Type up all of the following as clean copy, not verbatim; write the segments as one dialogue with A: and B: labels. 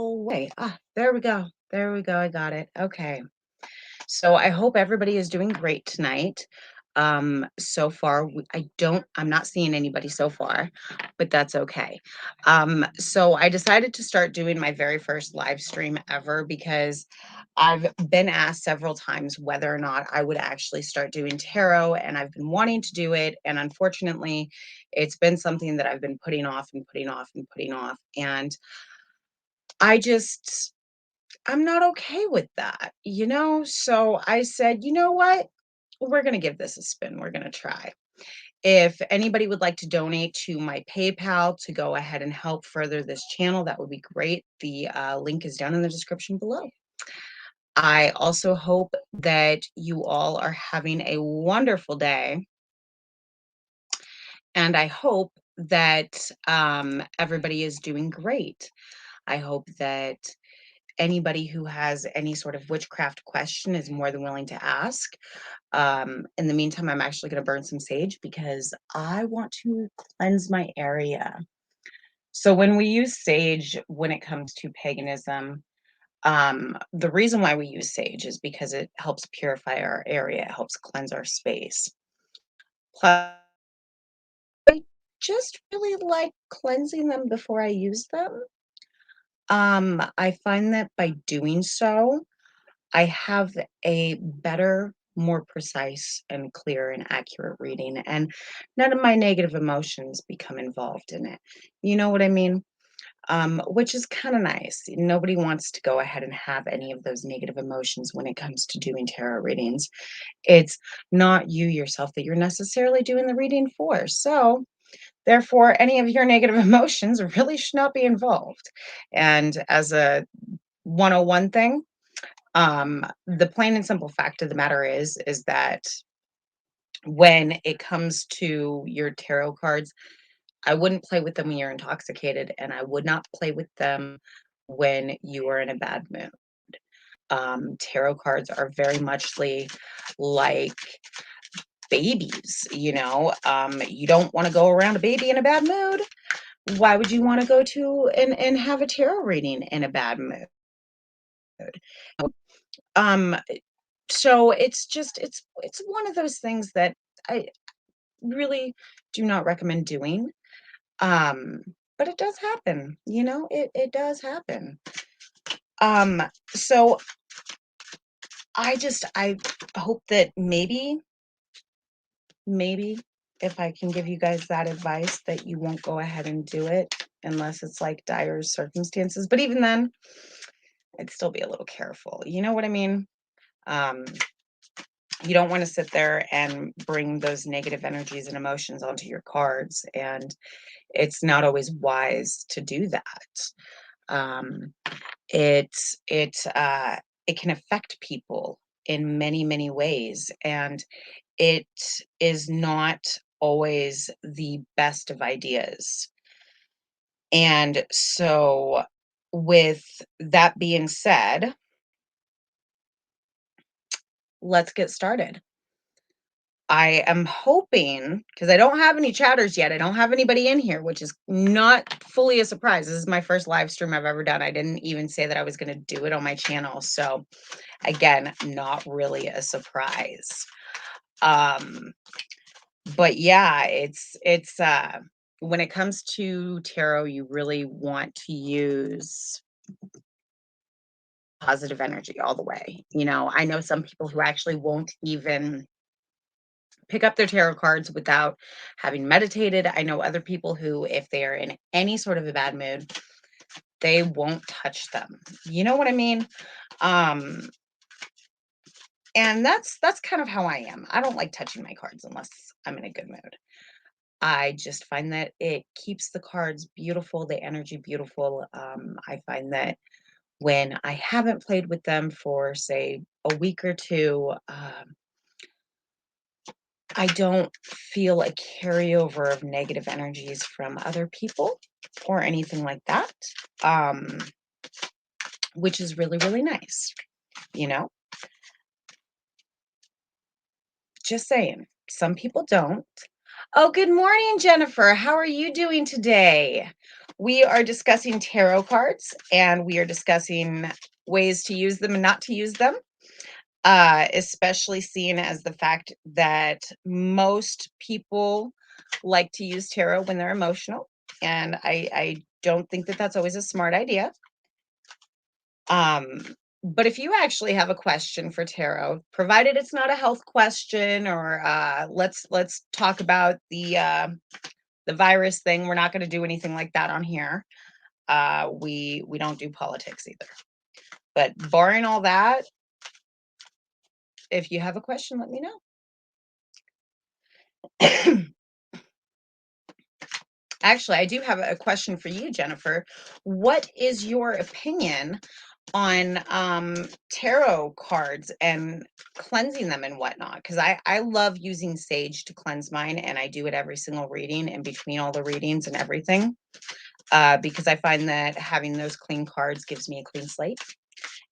A: way. There we go. There we go. I got it. Okay. So I hope everybody is doing great tonight. So far, I'm not seeing anybody so far, but that's okay. So I decided to start doing my very first live stream ever because I've been asked several times whether or not I would actually start doing tarot, and I've been wanting to do it. And unfortunately, it's been something that I've been putting off and putting off and putting off. And I just I'm not okay with that, you know? So I said, you know what? We're going to give this a spin. We're going to try. If anybody would like to donate to my PayPal to go ahead and help further this channel, that would be great. The link is down in the description below. I also hope that you all are having a wonderful day. And I hope that everybody is doing great. I hope that anybody who has any sort of witchcraft question is more than willing to ask. In the meantime, I'm actually going to burn some sage because I want to cleanse my area. So when we use sage, when it comes to paganism, the reason why we use sage is because it helps purify our area, it helps cleanse our space. Plus, I just really like cleansing them before I use them. I find that by doing so, I have a better, more precise and clear and accurate reading, and none of my negative emotions become involved in it. You know what I mean? Which is kind of nice. Nobody wants to go ahead and have any of those negative emotions when it comes to doing tarot readings. It's not you yourself that you're necessarily doing the reading for. So, therefore, any of your negative emotions really should not be involved. And as a 101 thing, the plain and simple fact of the matter is that when it comes to your tarot cards, I wouldn't play with them when you're intoxicated, and I would not play with them when you are in a bad mood. Tarot cards are very muchly like babies, you know. You don't want to go around a baby in a bad mood. Why would you want to go to and have a tarot reading in a bad mood? Um, so it's one of those things that I really do not recommend doing. Um, but it does happen, you know, it does happen. Um, so I hope that maybe if I can give you guys that advice that you won't go ahead and do it unless it's like dire circumstances. But even then, I'd still be a little careful. You know what I mean? Um, you don't want to sit there and bring those negative energies and emotions onto your cards, and it's not always wise to do that. um it can affect people in many ways, and it is not always the best of ideas. And so with that being said, let's get started. I am hoping, because I don't have any chatters yet. I don't have anybody in here, which is not fully a surprise. This is my first live stream I've ever done. I didn't even say that I was going to do it on my channel. So again, not really a surprise. Um, but yeah, it's when it comes to tarot, you really want to use positive energy all the way. You know, I know some people who actually won't even pick up their tarot cards without having meditated. I know other people who, if they are in any sort of a bad mood, they won't touch them. You know what I mean? Um, and that's kind of how I am. I don't like touching my cards unless I'm in a good mood. I just find that it keeps the cards beautiful, the energy beautiful. I find that when I haven't played with them for, say, a week or two, I don't feel a carryover of negative energies from other people or anything like that, um, which is really nice, you know? Just saying. Some people don't. Oh, good morning, Jennifer. How are you doing today? We are discussing tarot cards, and we are discussing ways to use them and not to use them, especially seeing as the fact that most people like to use tarot when they're emotional. And I don't think that that's always a smart idea. Um, but if you actually have a question for tarot, provided it's not a health question or let's talk about the virus thing. We're not going to do anything like that on here. We don't do politics either. But barring all that, if you have a question, let me know. Actually, I do have a question for you, Jennifer. What is your opinion on tarot cards and cleansing them and whatnot? Because I love using sage to cleanse mine, and I do it every single reading and between all the readings and everything, because I find that having those clean cards gives me a clean slate,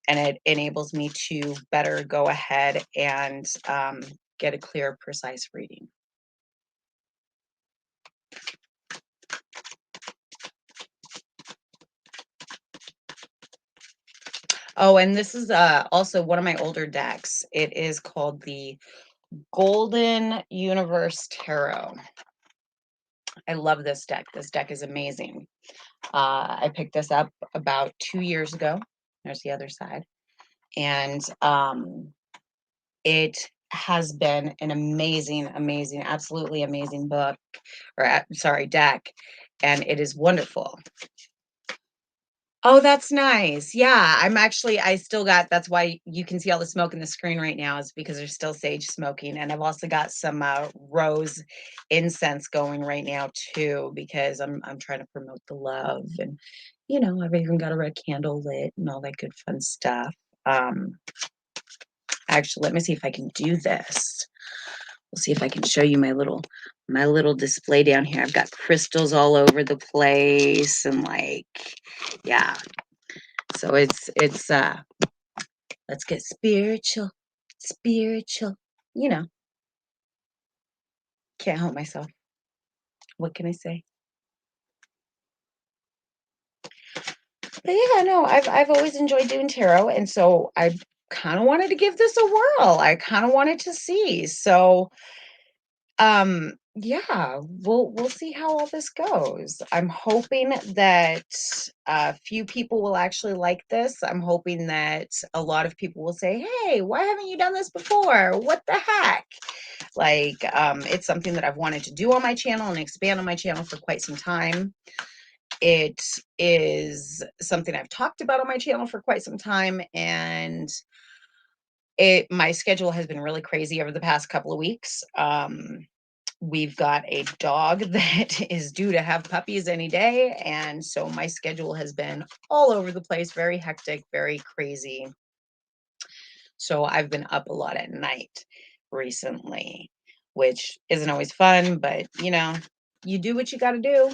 A: and it enables me to better go ahead and get a clear, precise reading. Oh, and this is also one of my older decks. It is called the Golden Universe Tarot. I love this deck. This deck is amazing. I picked this up about 2 years ago. There's the other side. And it has been an amazing, amazing, absolutely amazing book, or sorry, deck. And it is wonderful. Oh, that's nice. Yeah, I still got, that's why you can see all the smoke in the screen right now, is because there's still sage smoking. And I've also got some rose incense going right now too, because I'm trying to promote the love, and I've even got a red candle lit and all that good fun stuff. Actually, let me see if I can do this. We'll see if I can show you my little display down here. I've got crystals all over the place, and yeah. So it's let's get spiritual, spiritual. You know, can't help myself. What can I say? But yeah, no, I've always enjoyed doing tarot, and so I kind of wanted to give this a whirl. I kind of wanted to see. So yeah, we'll see how all this goes. I'm hoping that a few people will actually like this. I'm hoping that a lot of people will say, hey, why haven't you done this before? What the heck? It's something that I've wanted to do on my channel and expand on my channel for quite some time. It is something I've talked about on my channel for quite some time, and my schedule has been really crazy over the past couple of weeks. We've got a dog that is due to have puppies any day, and so my schedule has been all over the place, very hectic, very crazy. So I've been up a lot at night recently, which isn't always fun, but you do what you got to do.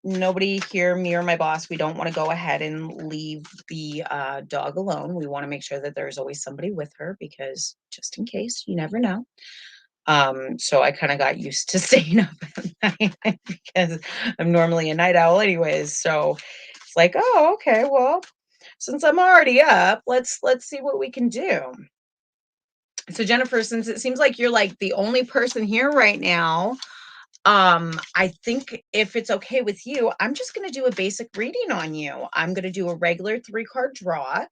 A: Nobody here, me or my boss, we don't want to go ahead and leave the dog alone. We want to make sure that there's always somebody with her, because just in case, you never know. So I kind of got used to staying up at night because I'm normally a night owl anyways. So it's like, oh, okay, well, since I'm already up, let's see what we can do. So Jennifer, since it seems like you're like the only person here right now, I think if it's okay with you, I'm just going to do a basic reading on you. I'm going to do a regular 3-card draw,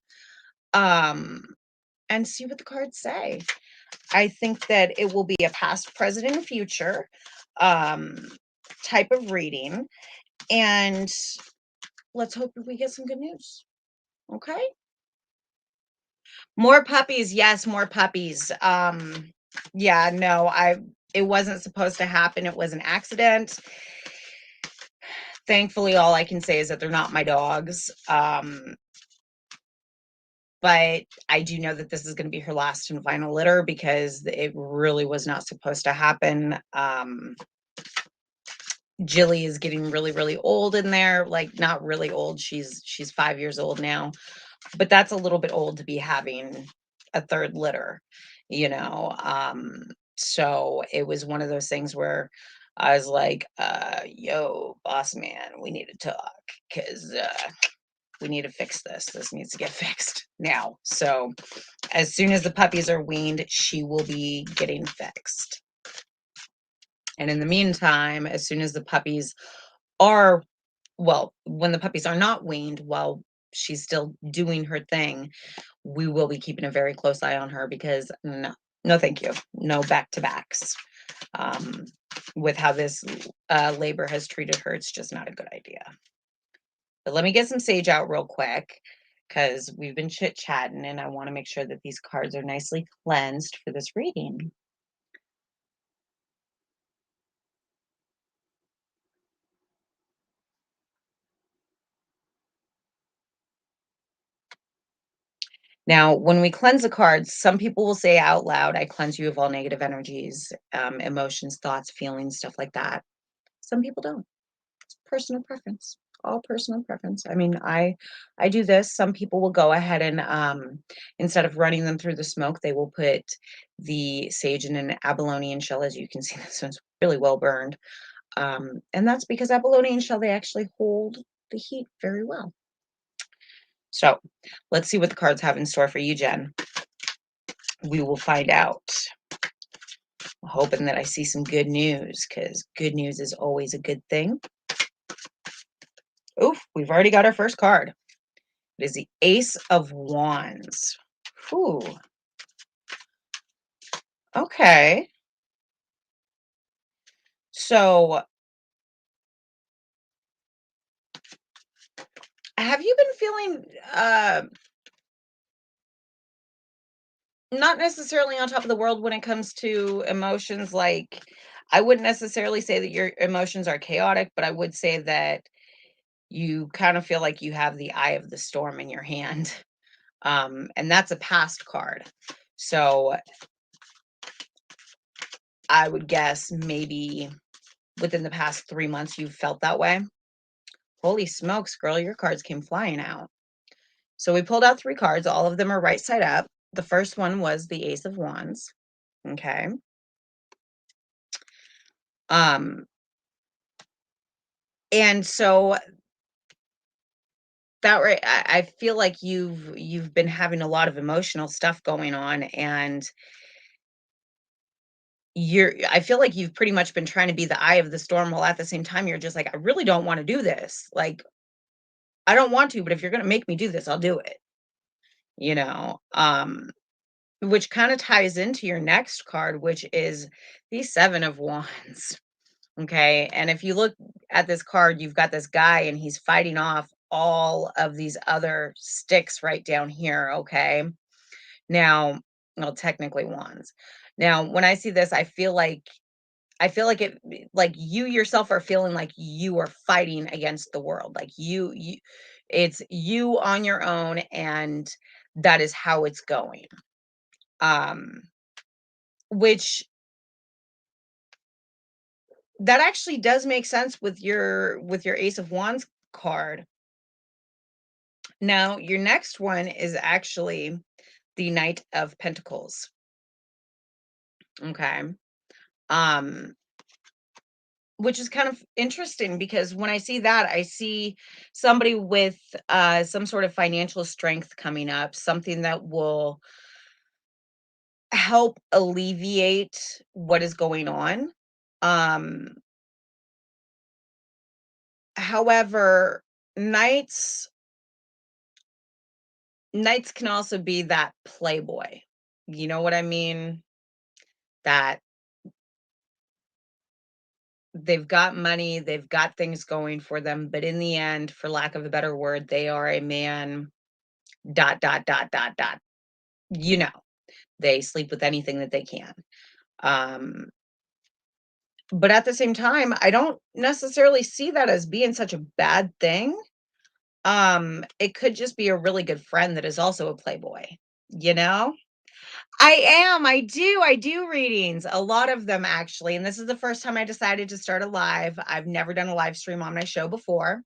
A: and see what the cards say. I think that it will be a past, present, and future type of reading, and let's hope we get some good news. Okay. More puppies. Yes, more puppies. Yeah, no, it wasn't supposed to happen. It was an accident. Thankfully, all I can say is that they're not my dogs. But I do know that this is going to be her last and final litter, because it really was not supposed to happen. Jilly is getting really, really old in there. Like, not really old. She's 5 years old now, but that's a little bit old to be having a third litter, you know. So it was one of those things where I was like, yo, boss man, we need to talk because we need to fix this. This needs to get fixed now. So as soon as the puppies are weaned, she will be getting fixed. And in the meantime, as soon as the puppies are, well, when the puppies are not weaned while she's still doing her thing, we will be keeping a very close eye on her because no, no, thank you. No back to backs. Um, with how this labor has treated her, it's just not a good idea. But let me get some sage out real quick because we've been chit chatting and I want to make sure that these cards are nicely cleansed for this reading. Now, when we cleanse the cards, some people will say out loud, I cleanse you of all negative energies, emotions, thoughts, feelings, stuff like that. Some people don't. It's personal preference. All personal preference. I mean, I do this. Some people will go ahead and instead of running them through the smoke, they will put the sage in an abalone shell. As you can see, this one's really well burned. And that's because abalone shell, they actually hold the heat very well. So let's see what the cards have in store for you, Jen. We will find out. I'm hoping that I see some good news because good news is always a good thing. Oof, we've already got our first card. It is the Ace of Wands. Whew. Okay. So have you been feeling not necessarily on top of the world when it comes to emotions? Like, I wouldn't necessarily say that your emotions are chaotic, but I would say that you kind of feel like you have the eye of the storm in your hand. And that's a past card. So I would guess maybe within the past 3 months you've felt that way. Holy smokes, girl, your cards came flying out. So we pulled out 3 cards. All of them are right side up. The first one was the Ace of Wands. Okay. Um, and so that right, I feel like you've been having a lot of emotional stuff going on, and I feel like you've pretty much been trying to be the eye of the storm while at the same time you're just like, I really don't want to do this. Like, I don't want to, but if you're gonna make me do this, I'll do it. You know, which kind of ties into your next card, which is the Seven of Wands. Okay. And if you look at this card, you've got this guy and he's fighting off all of these other sticks right down here. Okay. Now, well, technically wands. Now, when I see this, I feel like it like you yourself are feeling like you are fighting against the world. Like you it's you on your own and that is how it's going. Um which that actually does make sense with your Ace of Wands card. Now, your next one is actually the Knight of Pentacles. Okay. Um, which is kind of interesting because when I see that, I see somebody with some sort of financial strength coming up, something that will help alleviate what is going on. Um, however, knights Knights can also be that playboy. You know what I mean? That they've got money, they've got things going for them, but in the end, for lack of a better word, they are a man dot dot dot dot dot. You know, they sleep with anything that they can. Um, but at the same time, I don't necessarily see that as being such a bad thing. It could just be a really good friend that is also a playboy, you know? I do readings, a lot of them actually, and this is the first time I decided to start a live. I've never done a live stream on my show before.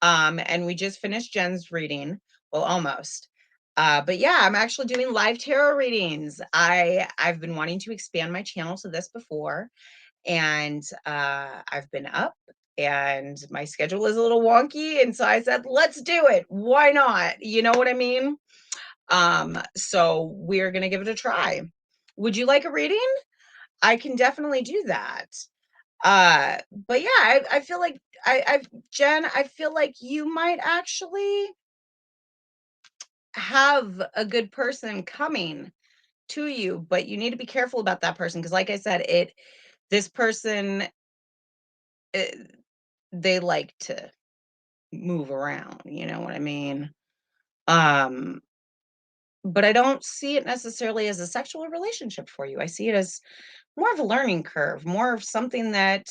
A: And we just finished Jen's reading, well, almost. But yeah, I'm actually doing live tarot readings. I've been wanting to expand my channel to this before, And I've been up and my schedule is a little wonky. And so I said, let's do it. Why not? You know what I mean? So we're going to give it a try. Would you like a reading? I can definitely do that. Uh, but yeah, I feel like Jen, I feel like you might actually have a good person coming to you, but you need to be careful about that person because, like I said, this person, eh, they like to move around. You know what I mean? Um, but I don't see it necessarily as a sexual relationship for you. I see it as more of a learning curve, more of something that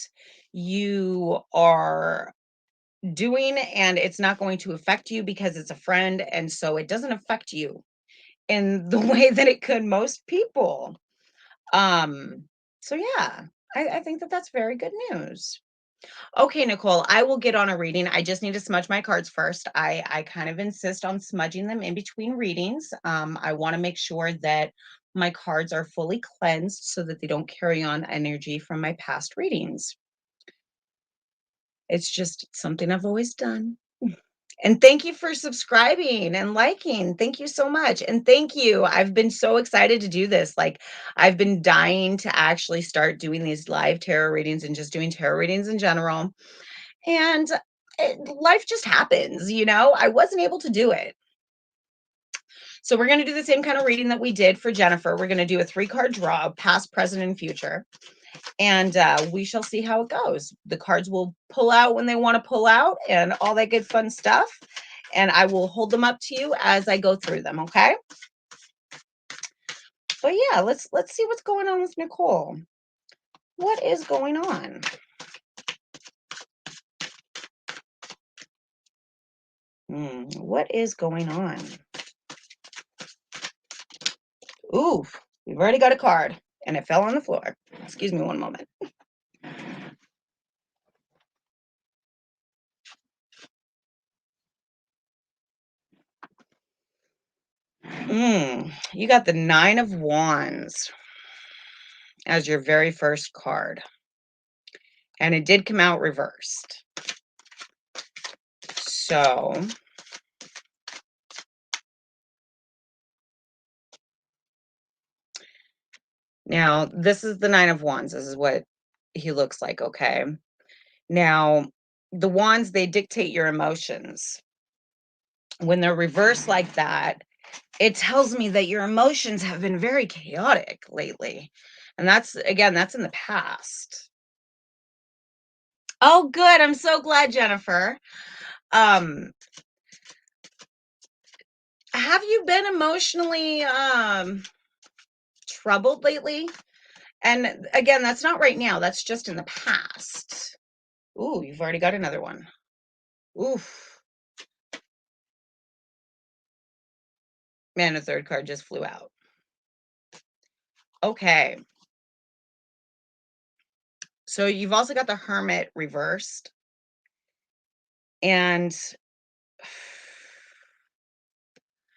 A: you are doing and it's not going to affect you because it's a friend. And so it doesn't affect you in the way that it could most people. Um, so yeah, I think that that's very good news. Okay, Nicole, I will get on a reading. I just need to smudge my cards first. I kind of insist on smudging them in between readings. I want to make sure that my cards are fully cleansed so that they don't carry on energy from my past readings. It's just something I've always done. And thank you for subscribing and liking. Thank you so much. And thank you. I've been so excited to do this. Like, I've been dying to actually start doing these live tarot readings and just doing tarot readings in general. And life just happens, you know? I wasn't able to do it. So we're going to do the same kind of reading that we did for Jennifer. We're going to do a 3-card draw, past, present, and future. And we shall see how it goes. The cards will pull out when they want to pull out and all that good fun stuff. And I will hold them up to you as I go through them, okay? But yeah, let's see what's going on with Nicole. What is going on? What is going on? Ooh, we've already got a card and it fell on the floor. Excuse me one moment. You got the 9 of Wands as your very first card. And it did come out reversed. So now this is the 9 of Wands. This is what he looks like, okay? Now, the wands, they dictate your emotions. When they're reversed like that, it tells me that your emotions have been very chaotic lately. And that's, again, that's in the past. Oh, good. I'm so glad, Jennifer. Have you been emotionally troubled lately? And again, that's not right now. That's just in the past. Ooh, you've already got another one. Oof. Man, a third card just flew out. Okay. So you've also got the Hermit reversed. And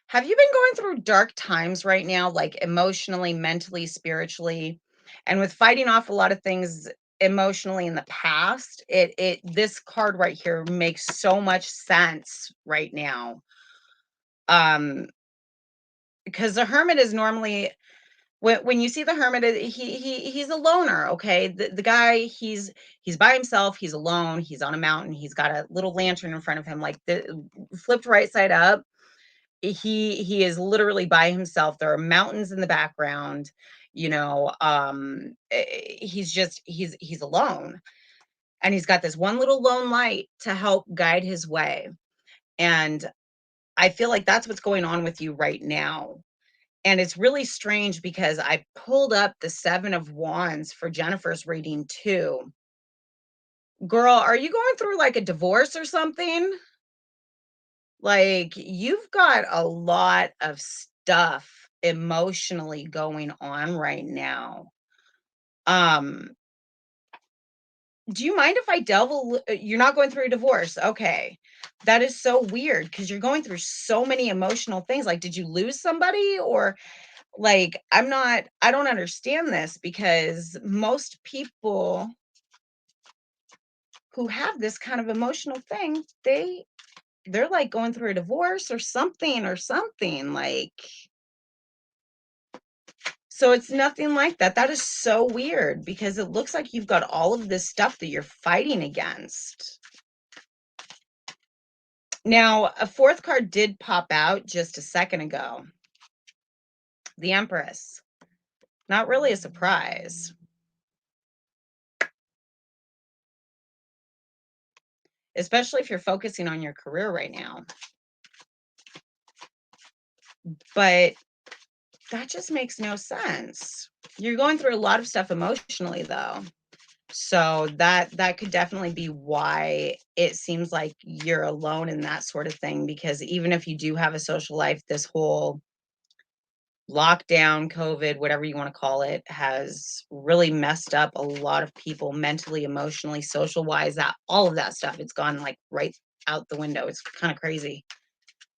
A: have you been going through dark times right now, like emotionally, mentally, spiritually? And with fighting off a lot of things emotionally in the past, this card right here makes so much sense right now. Because the Hermit is normally, when you see the Hermit, he's a loner, okay? The guy, he's by himself, he's alone, he's on a mountain, he's got a little lantern in front of him, like the flipped right side up. He is literally by himself. There are mountains in the background, you know. He's alone, and he's got this one little lone light to help guide his way. And I feel like that's what's going on with you right now. And it's really strange because I pulled up the 7 of Wands for Jennifer's reading too. Girl, are you going through like a divorce or something? Like, you've got a lot of stuff emotionally going on right now. Um, do you mind if I you're not going through a divorce? Okay. That is so weird because you're going through so many emotional things. Like, did you lose somebody or Like, I don't understand this because most people who have this kind of emotional thing, they're like going through a divorce or something like, so it's nothing like that. That is so weird because it looks like you've got all of this stuff that you're fighting against. Now, a fourth card did pop out just a second ago. The Empress. Not really a surprise. Especially if you're focusing on your career right now. But that just makes no sense. You're going through a lot of stuff emotionally though. So that could definitely be why it seems like you're alone in that sort of thing, because even if you do have a social life, this whole lockdown, COVID, whatever you want to call it, has really messed up a lot of people mentally, emotionally, social wise, that all of that stuff. It's gone like right out the window. It's kind of crazy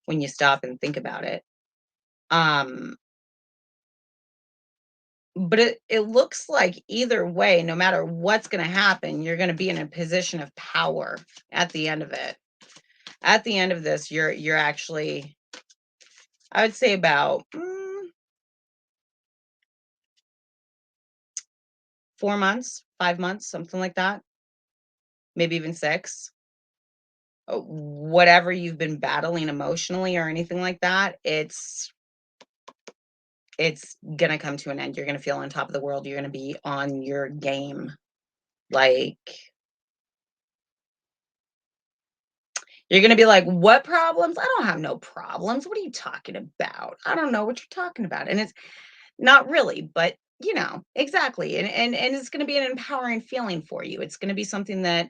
A: when you stop and think about it. Um, but it looks like either way, no matter what's going to happen, you're going to be in a position of power at the end of it. At the end of this, you're actually, I would say about 4 months, 5 months, something like that, maybe even 6. Whatever you've been battling emotionally or anything like that, it's gonna come to an end. You're gonna feel on top of the world. You're gonna be on your game. Like, you're gonna be like, "What problems? I don't have no problems. What are you talking about? I don't know what you're talking about." And it's not really, but exactly. And it's gonna be an empowering feeling for you. It's gonna be something that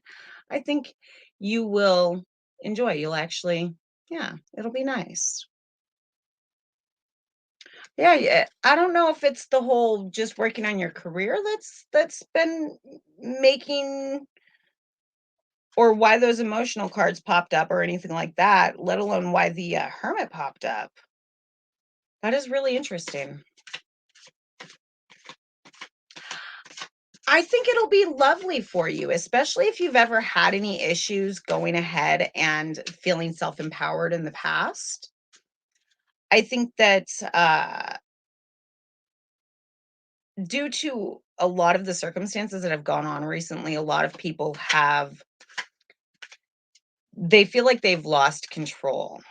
A: I think you will enjoy. You'll actually, yeah, it'll be nice. Yeah, yeah. I don't know if it's the whole just working on your career that's been making, or why those emotional cards popped up or anything like that, let alone why the Hermit popped up. That is really interesting. I think it'll be lovely for you, especially if you've ever had any issues going ahead and feeling self-empowered in the past. I think that due to a lot of the circumstances that have gone on recently, a lot of people they feel like they've lost control.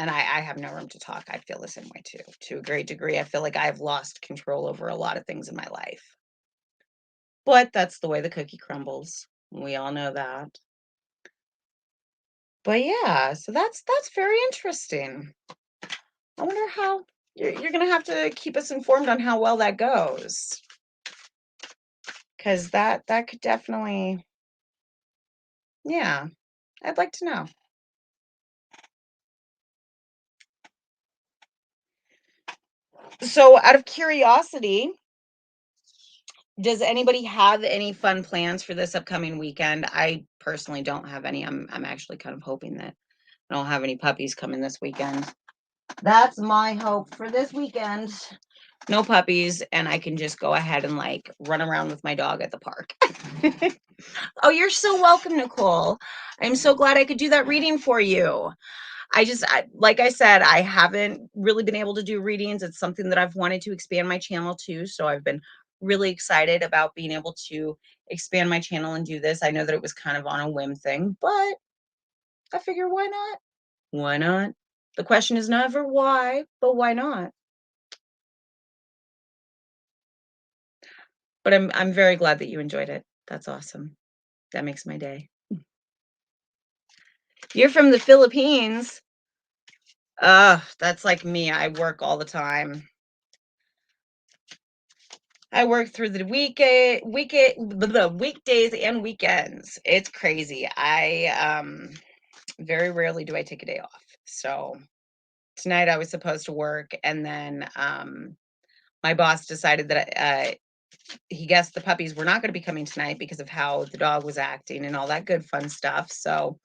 A: And I have no room to talk. I feel the same way too. To a great degree, I feel like I've lost control over a lot of things in my life. But that's the way the cookie crumbles. We all know that. But yeah, so that's very interesting. I wonder how you're gonna have to keep us informed on how well that goes, because that could definitely, yeah, I'd like to know. So, out of curiosity, does anybody have any fun plans for this upcoming weekend? I personally don't have any. I'm actually kind of hoping that I don't have any puppies coming this weekend. That's my hope for this weekend. No puppies, and I can just go ahead and like run around with my dog at the park. Oh, you're so welcome, Nicole. I'm so glad I could do that reading for you. Like I said, I haven't really been able to do readings. It's something that I've wanted to expand my channel to. So I've been really excited about being able to expand my channel and do this. I know that it was kind of on a whim thing, but I figure why not? Why not? The question is never why, but why not? But I'm very glad that you enjoyed it. That's awesome. That makes my day. You're from the Philippines. That's like me. I work all the time. I work through the the weekdays and weekends. It's crazy. I very rarely do I take a day off. So tonight I was supposed to work, and then my boss decided that he guessed the puppies were not going to be coming tonight because of how the dog was acting and all that good fun stuff. So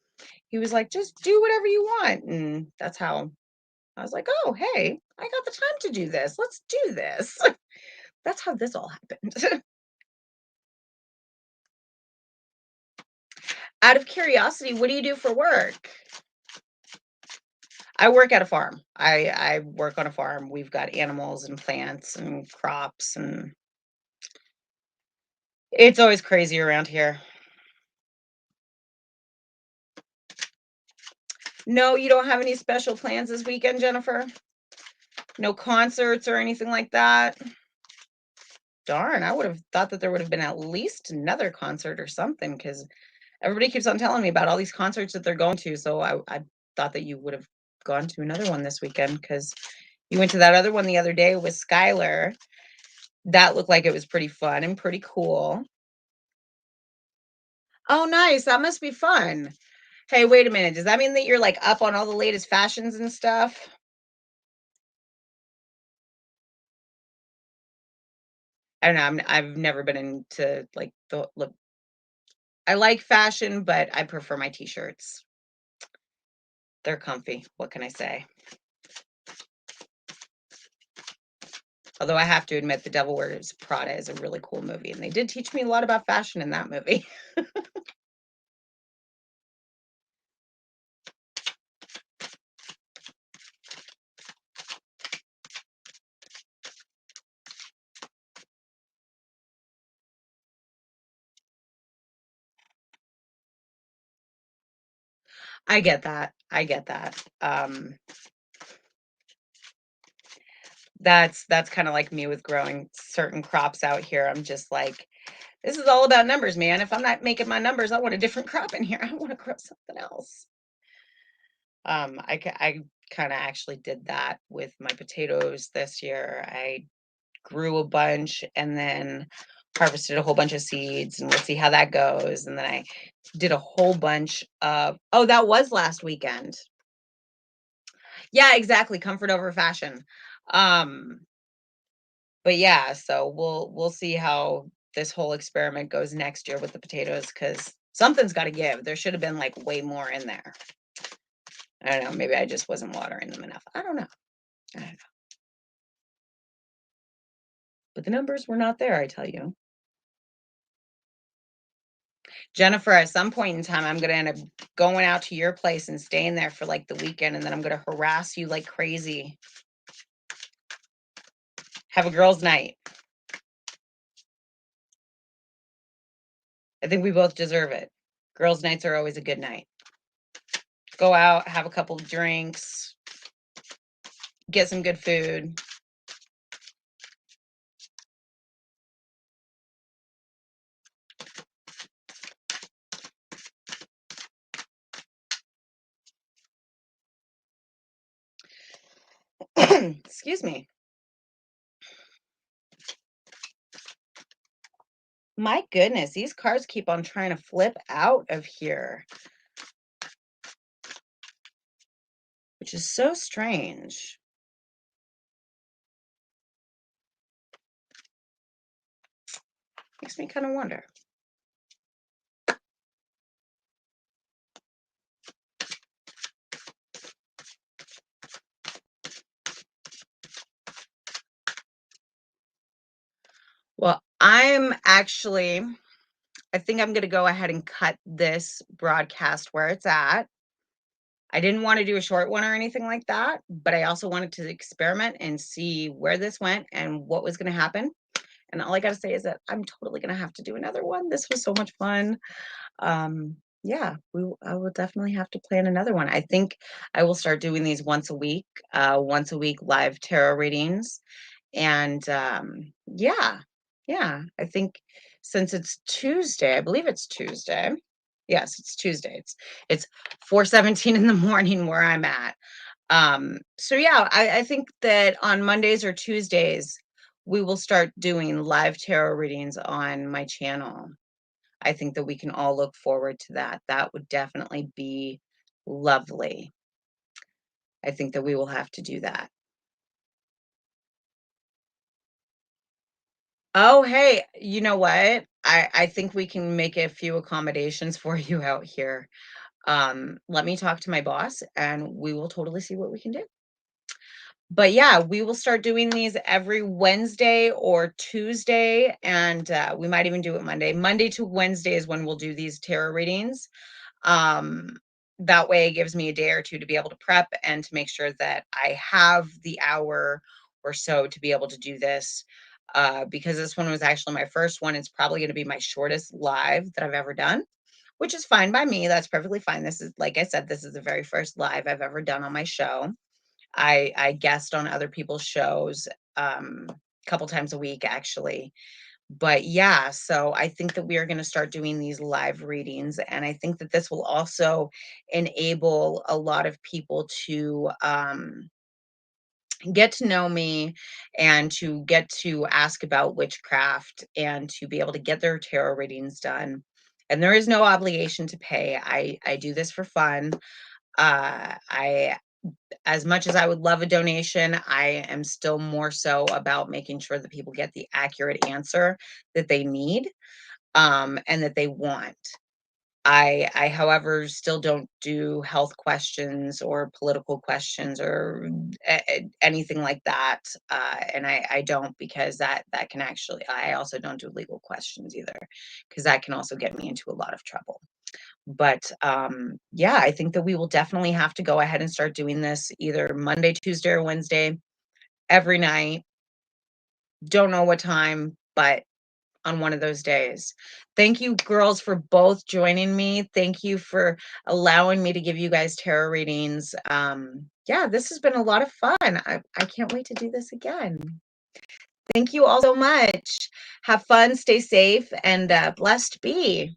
A: he was like, "Just do whatever you want," and that's how I was like, "Oh, hey, I got the time to do this. Let's do this." That's how this all happened. Out of curiosity, what do you do for work? I work at a farm. I work on a farm. We've got animals and plants and crops, and it's always crazy around here. No, you don't have any special plans this weekend, Jennifer? No concerts or anything like that? Darn, I would have thought that there would have been at least another concert or something, because everybody keeps on telling me about all these concerts that they're going to. So I thought that you would have gone to another one this weekend, because you went to that other one the other day with Skylar. That looked like it was pretty fun and pretty cool. Oh, nice. That must be fun. Hey, wait a minute. Does that mean that you're like up on all the latest fashions and stuff? I don't know. I've never been into like the look. I like fashion, but I prefer my t-shirts. They're comfy. What can I say? Although I have to admit, The Devil Wears Prada is a really cool movie, and they did teach me a lot about fashion in that movie. I get that. I get that. That's kind of like me with growing certain crops out here. I'm just like, this is all about numbers, man. If I'm not making my numbers, I want a different crop in here. I want to grow something else. I kind of actually did that with my potatoes this year. I grew a bunch and then harvested a whole bunch of seeds, and we'll see how that goes. And then I did a whole bunch of, oh, that was last weekend. Yeah, exactly. Comfort over fashion. Um, but yeah, so we'll see how this whole experiment goes next year with the potatoes, because something's got to give. There should have been like way more in there. I don't know. Maybe I just wasn't watering them enough. I don't know. I don't know. But the numbers were not there, I tell you. Jennifer, at some point in time, I'm going to end up going out to your place and staying there for like the weekend, and then I'm going to harass you like crazy. Have a girls' night. I think we both deserve it. Girls' nights are always a good night. Go out, have a couple of drinks, get some good food. Excuse me. My goodness, these cards keep on trying to flip out of here, which is so strange. Makes me kind of wonder. Well, I think I'm going to go ahead and cut this broadcast where it's at. I didn't want to do a short one or anything like that, but I also wanted to experiment and see where this went and what was going to happen. And all I got to say is that I'm totally going to have to do another one. This was so much fun. Yeah, I will definitely have to plan another one. I think I will start doing these once a week live tarot readings. And yeah, yeah, I think since it's Tuesday, I believe it's Tuesday. Yes, it's Tuesday. It's 4:17 in the morning where I'm at. So yeah, I think that on Mondays or Tuesdays, we will start doing live tarot readings on my channel. I think that we can all look forward to that. That would definitely be lovely. I think that we will have to do that. Oh, hey, you know what? I think we can make a few accommodations for you out here. Let me talk to my boss and we will totally see what we can do. But yeah, we will start doing these every Wednesday or Tuesday, and we might even do it Monday. Monday to Wednesday is when we'll do these tarot readings. Um, that way it gives me a day or two to be able to prep and to make sure that I have the hour or so to be able to do this. Because this one was actually my first one. It's probably going to be my shortest live that I've ever done, which is fine by me. That's perfectly fine. This is, like I said, this is the very first live I've ever done on my show. I guest on other people's shows a couple times a week, actually. But yeah, so I think that we are going to start doing these live readings. And I think that this will also enable a lot of people to get to know me and to get to ask about witchcraft and to be able to get their tarot readings done. And there is no obligation to pay. I do this for fun. I As much as I would love a donation, I am still more so about making sure that people get the accurate answer that they need, and that they want. However, still don't do health questions or political questions or anything like that. And I don't, because that can actually. I also don't do legal questions either, because that can also get me into a lot of trouble. But yeah, I think that we will definitely have to go ahead and start doing this either Monday, Tuesday, or Wednesday every night. Don't know what time, but on one of those days. Thank you, girls, for both joining me. Thank you for allowing me to give you guys tarot readings. Yeah, this has been a lot of fun. I can't wait to do this again. Thank you all so much. Have fun, stay safe, and blessed be.